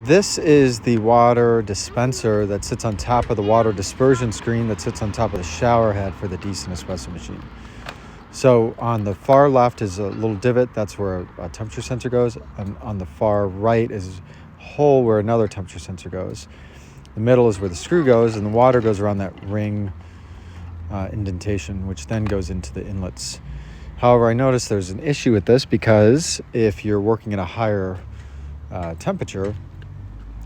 This is the water dispenser that sits on top of the water dispersion screen that sits on top of the shower head for the decent espresso machine. So on the far left is a little divot. That's where a temperature sensor goes. And on the far right is a hole where another temperature sensor goes. The middle is where the screw goes, and the water goes around that ring indentation, which then goes into the inlets. However, I noticed there's an issue with this because if you're working at a higher temperature,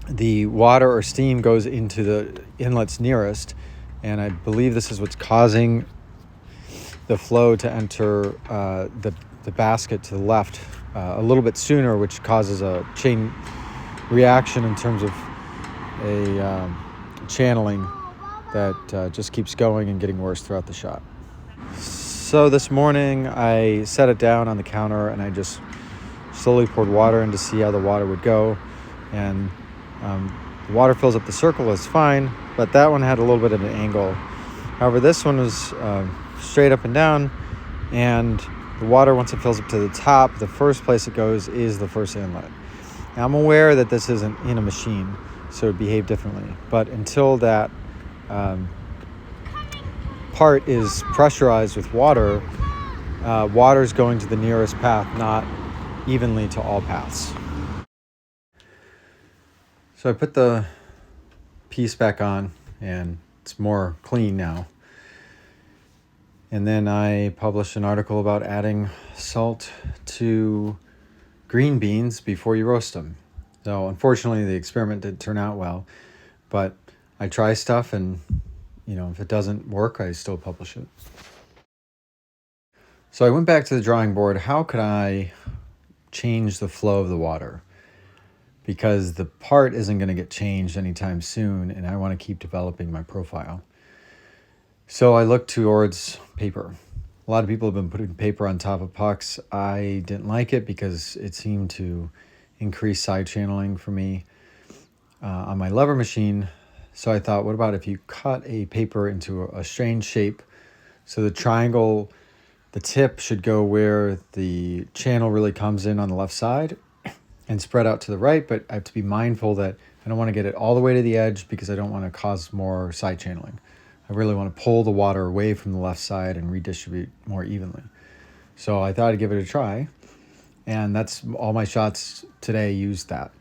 the water or steam goes into the inlets nearest, and I believe this is what's causing the flow to enter the basket to the left a little bit sooner, which causes a chain reaction in terms of a channeling that just keeps going and getting worse throughout the shot. So this morning I set it down on the counter and I just slowly poured water in to see how the water would go, and the water fills up the circle, is fine, but that one had a little bit of an angle. However, this one was straight up and down, and the water, once it fills up to the top, the first place it goes is the first inlet. Now, I'm aware that this isn't in a machine, so it would behave differently, but until that part is pressurized with water, water's going to the nearest path, not evenly to all paths. So I put the piece back on and it's more clean now. And then I published an article about adding salt to green beans before you roast them. So unfortunately the experiment didn't turn out well, but I try stuff and if it doesn't work, I still publish it. So I went back to the drawing board. How could I change the flow of the water? Because the part isn't going to get changed anytime soon, and I want to keep developing my profile. So I looked towards paper. A lot of people have been putting paper on top of pucks. I didn't like it because it seemed to increase side channeling for me on my lever machine. So I thought, what about if you cut a paper into a strange shape? So the triangle, the tip should go where the channel really comes in on the left side and spread out to the right, but I have to be mindful that I don't want to get it all the way to the edge because I don't want to cause more side channeling. I really want to pull the water away from the left side and redistribute more evenly. So I thought I'd give it a try, and that's all my shots today used that.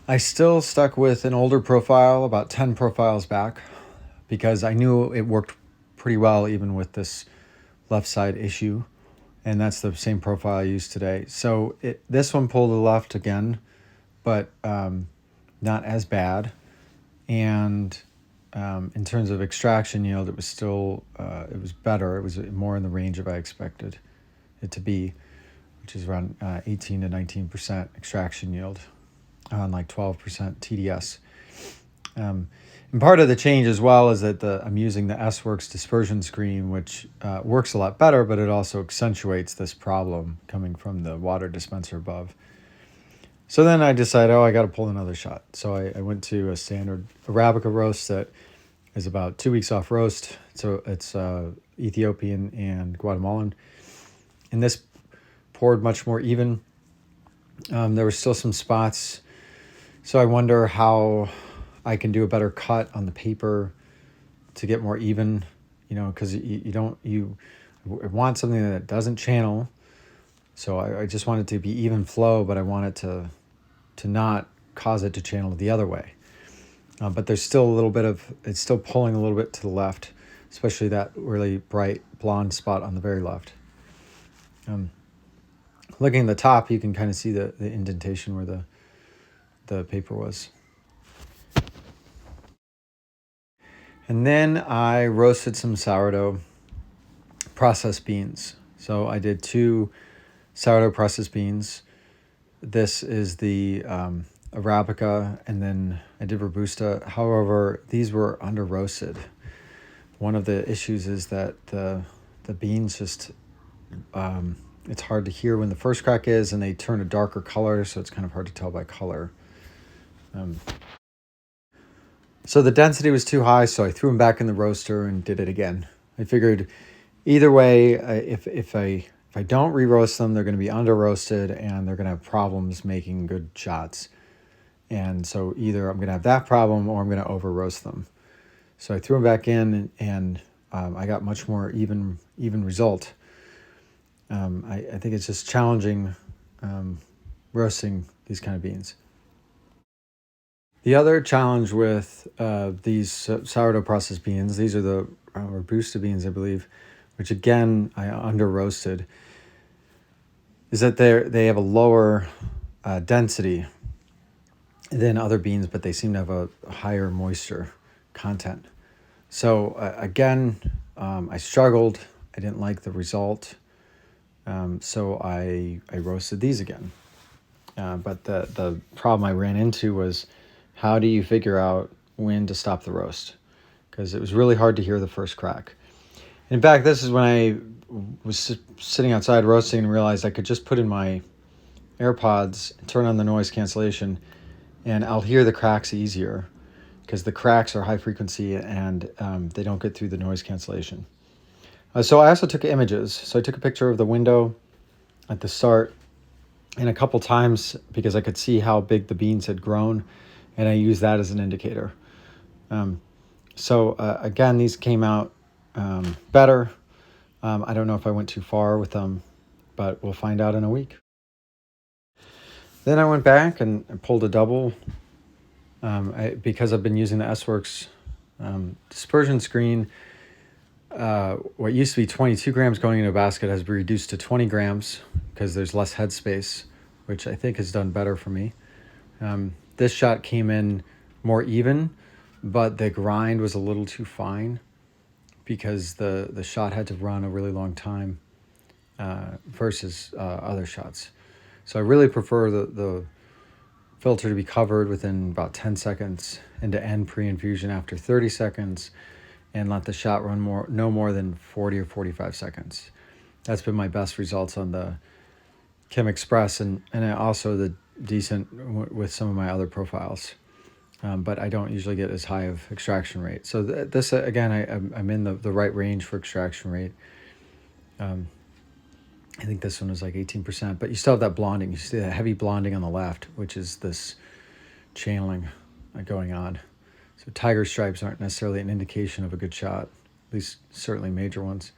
I still stuck with an older profile, about 10 profiles back, because I knew it worked pretty well even with this left side issue. And that's the same profile I used today. So this one pulled to the left again, but not as bad. And in terms of extraction yield, it was still, it was better. It was more in the range of I expected it to be, which is around 18 to 19% extraction yield on like 12% TDS. And part of the change as well is that I'm using the S-Works dispersion screen, which works a lot better, but it also accentuates this problem coming from the water dispenser above. So then I decided, I got to pull another shot. So I went to a standard arabica roast that is about 2 weeks off roast. So it's Ethiopian and Guatemalan. And this poured much more even. There were still some spots. So I wonder how I can do a better cut on the paper to get more even, because you want something that doesn't channel. So I just want it to be even flow, but I want it to not cause it to channel the other way. But there's still a little bit it's still pulling a little bit to the left, especially that really bright blonde spot on the very left. Looking at the top, you can kind of see the indentation where the paper was. And then I roasted some sourdough processed beans. So I did 2 sourdough processed beans. This is the arabica, and then I did robusta. However, these were under roasted. One of the issues is that the beans just, it's hard to hear when the first crack is, and they turn a darker color, so it's kind of hard to tell by color. So the density was too high, so I threw them back in the roaster and did it again. I figured either way, if I if I don't re-roast them, they're going to be under-roasted and they're going to have problems making good shots. And so either I'm going to have that problem or I'm going to over-roast them. So I threw them back in, and I got much more even result. I think it's just challenging roasting these kind of beans. The other challenge with these sourdough processed beans, these are the robusta beans, I believe, which again I under roasted, is that they have a lower density than other beans, but they seem to have a higher moisture content. So again, I struggled. I didn't like the result. So I roasted these again. But the problem I ran into was, how do you figure out when to stop the roast? Because it was really hard to hear the first crack. In fact, this is when I was sitting outside roasting and realized I could just put in my AirPods and turn on the noise cancellation, and I'll hear the cracks easier because the cracks are high frequency and they don't get through the noise cancellation. So I also took images. So I took a picture of the window at the start and a couple times because I could see how big the beans had grown, and I used that as an indicator. So again, these came out better. I don't know if I went too far with them, but we'll find out in a week. Then I went back and pulled a double because I've been using the S-Works dispersion screen. What used to be 22 grams going into a basket has been reduced to 20 grams because there's less headspace, which I think has done better for me. This shot came in more even, but the grind was a little too fine because the shot had to run a really long time versus other shots. So I really prefer the filter to be covered within about 10 seconds and to end pre-infusion after 30 seconds and let the shot run no more than 40 or 45 seconds. That's been my best results on the Chem Express and also the decent with some of my other profiles. But I don't usually get as high of extraction rate. So this, again, I'm in the right range for extraction rate. I think this one was like 18%, but you still have that blonding. You see that heavy blonding on the left, which is this channeling going on. So tiger stripes aren't necessarily an indication of a good shot, at least certainly major ones.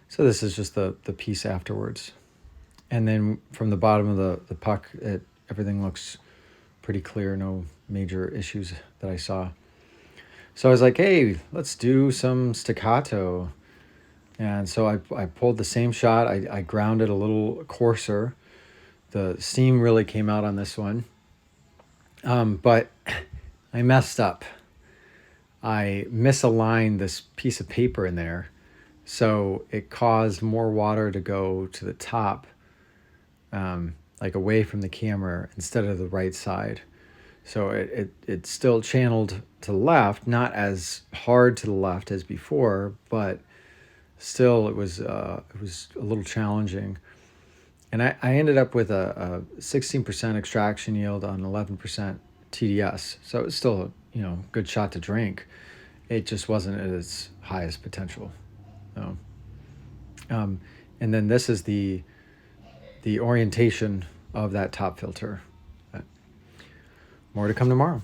So this is just the piece afterwards. And then from the bottom of the puck, everything looks pretty clear, no major issues that I saw. So I was like, hey, let's do some staccato. And so I pulled the same shot. I ground it a little coarser. The steam really came out on this one. But I messed up. I misaligned this piece of paper in there. So it caused more water to go to the top, like away from the camera instead of the right side. So it still channeled to the left, not as hard to the left as before, but still it was a little challenging. And I ended up with a 16% extraction yield on 11% TDS. So it was still a good shot to drink. It just wasn't at its highest potential. So, and then this is the orientation of that top filter. More to come tomorrow.